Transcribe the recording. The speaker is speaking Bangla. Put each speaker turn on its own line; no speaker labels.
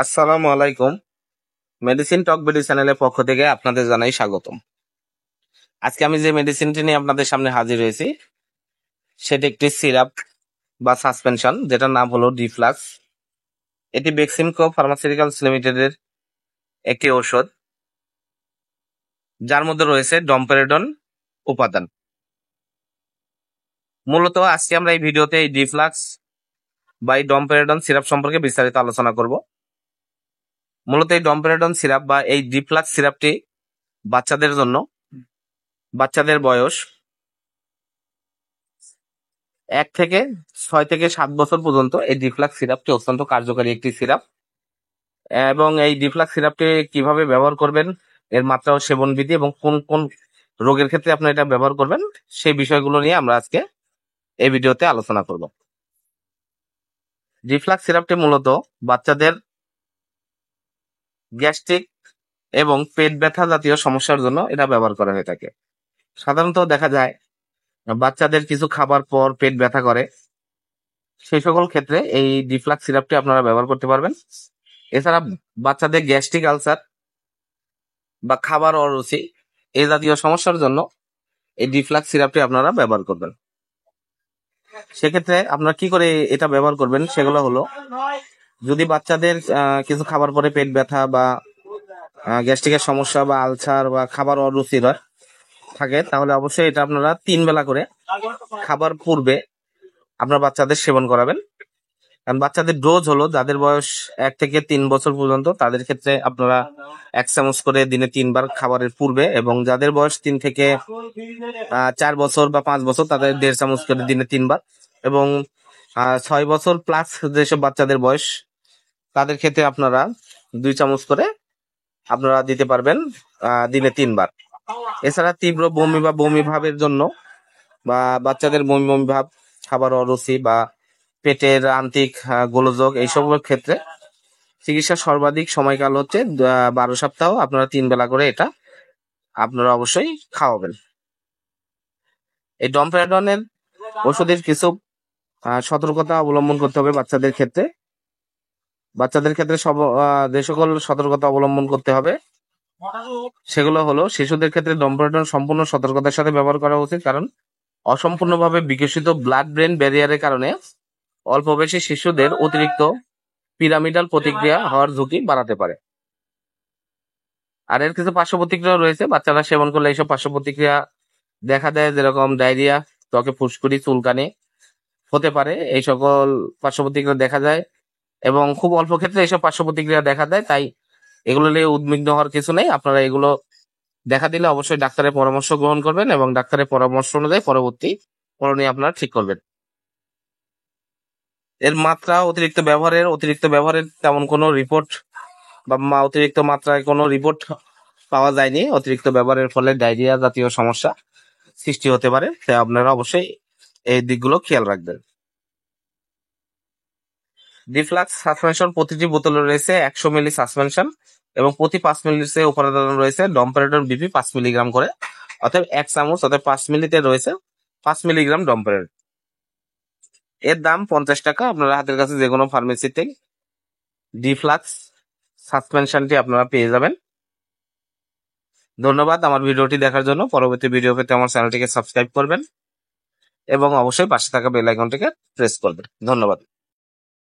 আসসালামু আলাইকুম। মেডিসিন টক বিডি চ্যানেলের পক্ষ থেকে আপনাদের জানাই স্বাগতম। আজকে আমি যে মেডিসিনটি নিয়ে আপনাদের সামনে হাজির হয়েছি সেটি একটি সিরাপ বা সাসপেনশন, যেটার নাম হলো ডিফ্লাক্স। এটি বেক্সিমকো ফার্মাসিউটিক্যালস লিমিটেডের একটি ঔষধ, যার মধ্যে রয়েছে ডমপেরেডন উপাদান। মূলত আজকে আমরা এই ভিডিওতে এই ডিফ্লাক্স বা এই ডমপেরেডন সিরাপ সম্পর্কে বিস্তারিত আলোচনা করব। মূলত এই ডমপেরেডন সিরাপ বা এই ডিফ্লাক্স সিরাপটি বাচ্চাদের জন্য, বাচ্চাদের বয়স 1 থেকে 6 থেকে 7 বছর পর্যন্ত এই ডিফ্লাক্স সিরাপটি অত্যন্ত কার্যকারী একটি সিরাপ। এবং এই ডিফ্লাক্স সিরাপটি কিভাবে ব্যবহার করবেন, এর মাত্রা ও সেবন বিধি এবং কোন কোন রোগের ক্ষেত্রে আপনি এটা ব্যবহার করবেন, সেই বিষয়গুলো নিয়ে আমরা আজকে এই ভিডিওতে আলোচনা করব। ডিফ্লাক্স সিরাপটি মূলত বাচ্চাদের গ্যাস্ট্রিক এবং পেট ব্যথা জাতীয় সমস্যার জন্য এটা ব্যবহার করা হয়ে থাকে। সাধারণত দেখা যায় বাচ্চাদের কিছু খাবার পর পেট ব্যথা করে, সেই সকল ক্ষেত্রে এই ডিফ্লাক্স সিরাপটি আপনারা ব্যবহার করতে পারবেন। এছাড়া বাচ্চাদের গ্যাস্ট্রিক আলসার বা খাবার অরুচি এই জাতীয় সমস্যার জন্য এই ডিফ্লাক্স সিরাপটি আপনারা ব্যবহার করবেন। সেক্ষেত্রে আপনারা কি করে এটা ব্যবহার করবেন সেগুলো হলো, যদি বাচ্চাদের কিছু খাবার পরে পেট ব্যথা বা গ্যাস্ট্রিকের সমস্যা বা আলসার বা খাবার অরুচির থাকে, তাহলে অবশ্যই এটা আপনারা 3 বেলা করে খাবার পূর্বে আপনার বাচ্চাদের সেবন করাবেন। কারণ বাচ্চাদের ডোজ হলো, যাদের বয়স 1 থেকে 3 বছর পর্যন্ত তাদের ক্ষেত্রে আপনারা 1 চামচ করে দিনে 3 বার খাবারের পূর্বে, এবং যাদের বয়স 3 থেকে 4 বছর বা 5 বছর তাদের 1.5 চামচ করে দিনে 3 বার, এবং 6 বছর প্লাস যেসব বাচ্চাদের বয়স তাদের ক্ষেত্রে আপনারা 2 চামচ করে আপনারা দিতে পারবেন দিনে 3 বার। এছাড়া তীব্র বমি বা বমি ভাবের জন্য বা বাচ্চাদের বমি বমি ভাব, খাবার অরুচি বা পেটের আন্তিক গোলযোগ এইসবের ক্ষেত্রে চিকিৎসার সর্বাধিক সময়কাল হচ্ছে 12 সপ্তাহ। আপনারা 3 বেলা করে এটা আপনারা অবশ্যই খাওয়াবেন। এই ডমপেরেডনের ওষুধের কিছু সতর্কতা অবলম্বন করতে হবে বাচ্চাদের ক্ষেত্রে। যে সকল সতর্কতা অবলম্বন করতে হবে সেগুলো হলো, শিশুদের ক্ষেত্রে ডমপেরেডন সম্পূর্ণ সতর্কতার সাথে ব্যবহার করা উচিত, কারণ অসম্পূর্ণভাবে বিকশিত ব্লাড ব্রেন ব্যারিয়ারের কারণে অল্প বয়সী শিশুদের অতিরিক্ত পিরামিডাল প্রতিক্রিয়া হওয়ার ঝুঁকি বাড়াতে পারে। আর এর কিছু পার্শ্ব প্রতিক্রিয়া রয়েছে, বাচ্চারা সেবন করলে এইসব পার্শ্ব প্রতিক্রিয়া দেখা দেয়, যেরকম ডায়রিয়া, ত্বকে ফুসকুড়ি, চুলকানি হতে পারে। এই সকল পার্শ্ব প্রতিক্রিয়া দেখা যায় এবং খুব অল্প ক্ষেত্রে এইসব পার্শ্ব প্রতিক্রিয়া দেখা দেয়, তাই এগুলো নিয়ে উদ্বিগ্ন হওয়ার কিছু নেই। আপনারা এগুলো দেখা দিলে অবশ্যই ডাক্তারের পরামর্শ গ্রহণ করবেন এবং ডাক্তারের পরামর্শ অনুযায়ী পরবর্তী করণীয় আপনারা ঠিক করবেন। এর মাত্রা অতিরিক্ত ব্যবহারের তেমন কোনো রিপোর্ট বা অতিরিক্ত মাত্রায় কোনো রিপোর্ট পাওয়া যায়নি। অতিরিক্ত ব্যবহারের ফলে ডায়রিয়া জাতীয় সমস্যা সৃষ্টি হতে পারে, তাই আপনারা অবশ্যই এই দিকগুলো খেয়াল রাখবেন। ডিফ্লাক্স সাসপেনশন প্রতিটি বোতলে রয়েছে 100 মিলি সাসপেনশন এবং প্রতি 5 মিলির উপাদান রয়েছে ডমপেরেডন বিপি 5 মিলিগ্রাম করে, অর্থাৎ 1 চামচ অর্থাৎ 5 মিলিতে রয়েছে 5 মিলিগ্রাম ডমপেরেডন। এর দাম 50 টাকা। আপনারা হাতের কাছে যে কোনো ফার্মেসিতে ডিফ্লাক্স সাসপেনশনটি আপনারা পেয়ে যাবেন। ধন্যবাদ আমার ভিডিওটি দেখার জন্য। পরবর্তী ভিডিও পেতে আমার চ্যানেলটিকে সাবস্ক্রাইব করবেন এবং অবশ্যই পাশে থাকা বেল আইকনটিকে প্রেস করবেন। ধন্যবাদ।